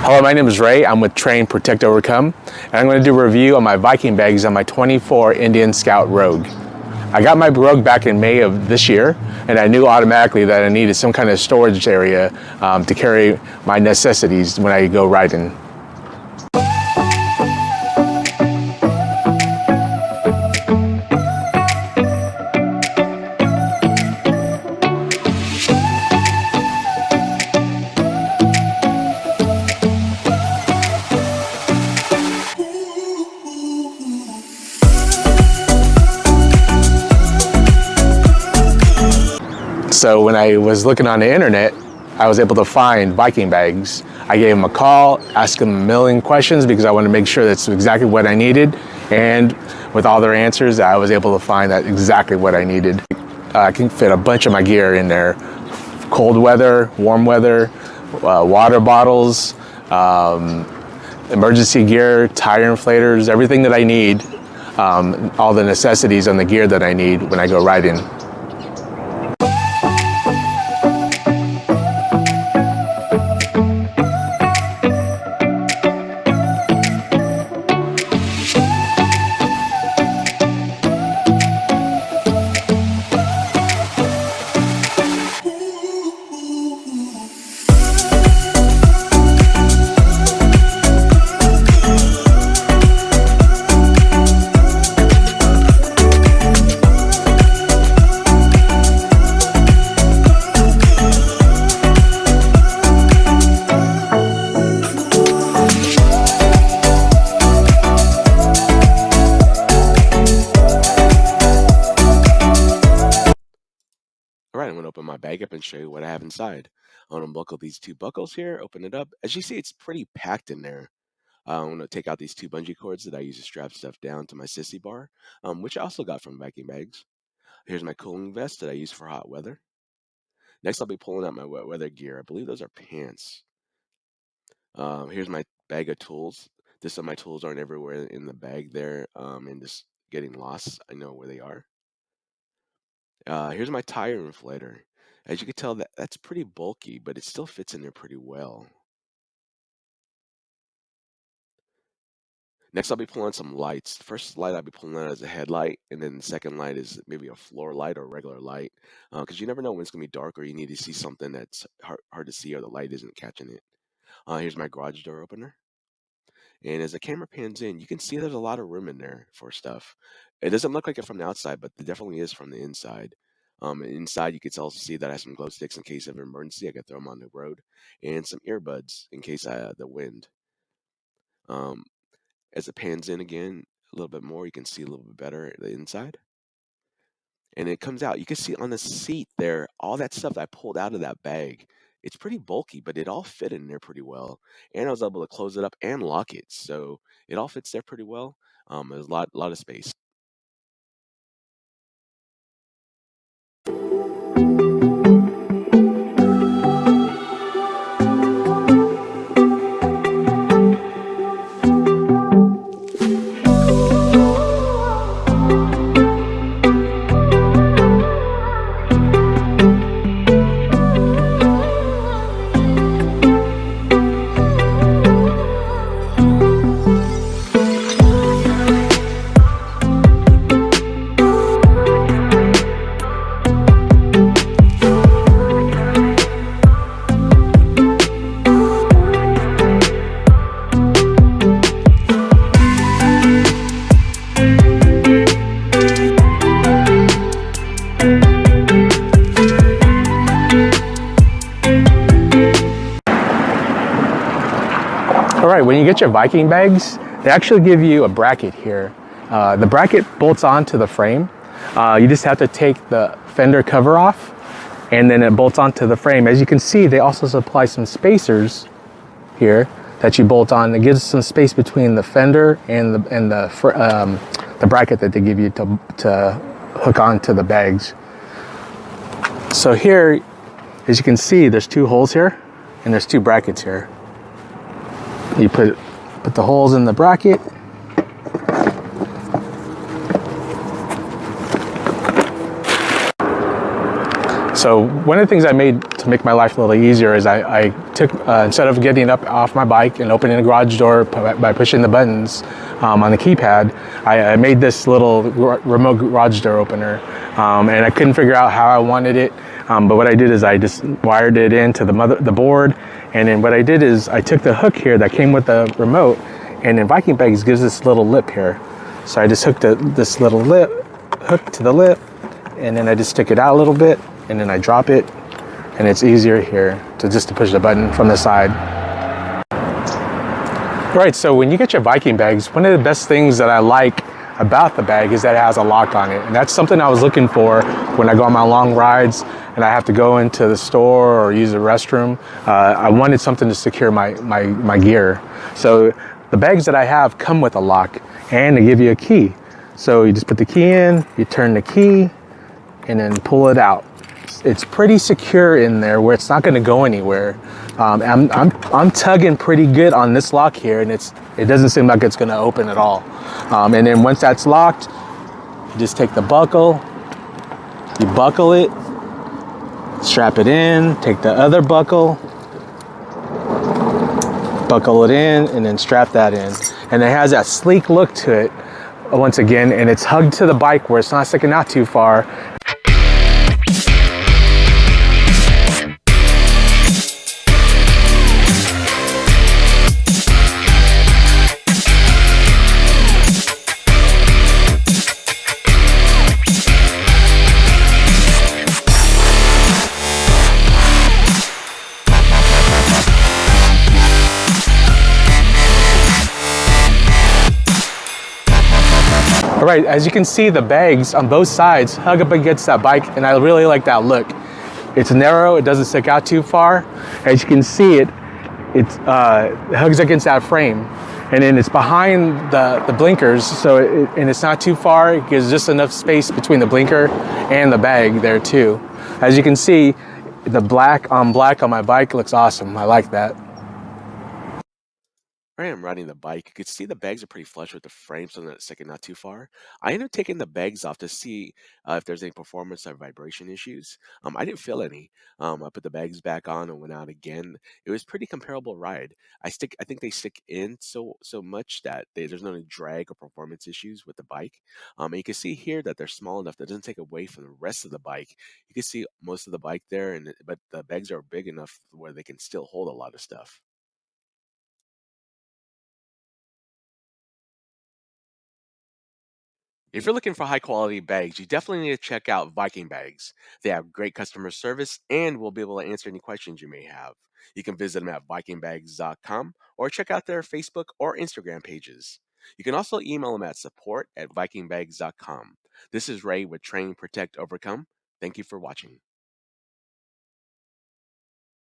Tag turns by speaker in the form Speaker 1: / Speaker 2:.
Speaker 1: Hello, my name is Ray. I'm with Train, Protect, Overcome, and I'm going to do a review on my Viking bags on my 24 Indian Scout Rogue. I got my Rogue back in May of this year, and I knew automatically that I needed some kind of storage area to carry my necessities when I go riding. So when I was looking on the internet, I was able to find Viking bags. I gave them a call, asked them a million questions because I wanted to make sure that's exactly what I needed. And with all their answers, I was able to find that exactly what I needed. I can fit a bunch of my gear in there. Cold weather, warm weather, water bottles, emergency gear, tire inflators, everything that I need, all the necessities and the gear that I need when I go riding.
Speaker 2: Alright, I'm going to open my bag up and show you what I have inside. I'm going to buckle these two buckles here, open it up. As you see, it's pretty packed in there. I'm going to take out these two bungee cords that I use to strap stuff down to my sissy bar, which I also got from Viking Bags. Here's my cooling vest that I use for hot weather. Next, I'll be pulling out my wet weather gear. I believe those are pants. Here's my bag of tools. Just so my tools aren't everywhere in the bag there and just getting lost. I know where they are. Here's my tire inflator. As you can tell, that's pretty bulky, but it still fits in there pretty well. Next, I'll be pulling some lights. The first light I'll be pulling out is a headlight, and then the second light is maybe a floor light or a regular light, because you never know when it's going to be dark or you need to see something that's hard to see or the light isn't catching it. Here's my garage door opener. And as the camera pans in, you can see there's a lot of room in there for stuff. It doesn't look like it from the outside, but it definitely is from the inside. Inside, you can also see that I have some glow sticks in case of an emergency. I can throw them on the road, and some earbuds in case the wind. As it pans in again a little bit more, you can see a little bit better the inside. And it comes out. You can see on the seat there, all that stuff I pulled out of that bag. It's pretty bulky, but it all fit in there pretty well. And I was able to close it up and lock it, so it all fits there pretty well. There's a lot of space.
Speaker 1: Alright, when you get your Viking bags, they actually give you a bracket here. The bracket bolts onto the frame. You just have to take the fender cover off, and then it bolts onto the frame. As you can see, they also supply some spacers here that you bolt on. It gives some space between the fender and the bracket that they give you to hook onto the bags. So here, as you can see, there's two holes here, and there's two brackets here. You put the holes in the bracket. So one of the things I made to make my life a little easier is I took, instead of getting up off my bike and opening the garage door by pushing the buttons on the keypad, I made this little remote garage door opener, and I couldn't figure out how I wanted it. But what I did is I just wired it into the board, and then what I did is I took the hook here that came with the remote, and then Viking Bags gives this little lip here. So I just hooked this little hook to the lip, and then I just stick it out a little bit, and then I drop it, and it's easier here to push the button from the side. Right, so when you get your Viking Bags, one of the best things that I like about the bag is that it has a lock on it. And that's something I was looking for when I go on my long rides and I have to go into the store or use the restroom. I wanted something to secure my gear. So the bags that I have come with a lock, and they give you a key. So you just put the key in, you turn the key, and then pull it out. It's pretty secure in there where it's not going to go anywhere. I'm tugging pretty good on this lock here, and it doesn't seem like it's going to open at all. And then once that's locked, you just take the buckle, you buckle it, strap it in, take the other buckle, buckle it in, and then strap that in. And it has that sleek look to it once again, and it's hugged to the bike where it's not sticking out too far. All right, as you can see, the bags on both sides hug up against that bike, and I really like that look. It's narrow, it doesn't stick out too far. As you can see, it hugs against that frame, and then it's behind the blinkers, so and it's not too far. It gives just enough space between the blinker and the bag there too. As you can see, the black on my bike looks awesome. I like that.
Speaker 2: I am riding the bike. You could see the bags are pretty flush with the frame, so that it's sticking not too far. I ended up taking the bags off to see if there's any performance or vibration issues. I didn't feel any. I put the bags back on and went out again. It was pretty comparable ride. I think they stick in so much that there's no drag or performance issues with the bike. And you can see here that they're small enough that it doesn't take away from the rest of the bike. You can see most of the bike there, but the bags are big enough where they can still hold a lot of stuff. If you're looking for high quality bags, you definitely need to check out Viking Bags. They have great customer service and will be able to answer any questions you may have. You can visit them at vikingbags.com or check out their Facebook or Instagram pages. You can also email them at support@vikingbags.com. This is Ray with Train, Protect, Overcome. Thank you for watching.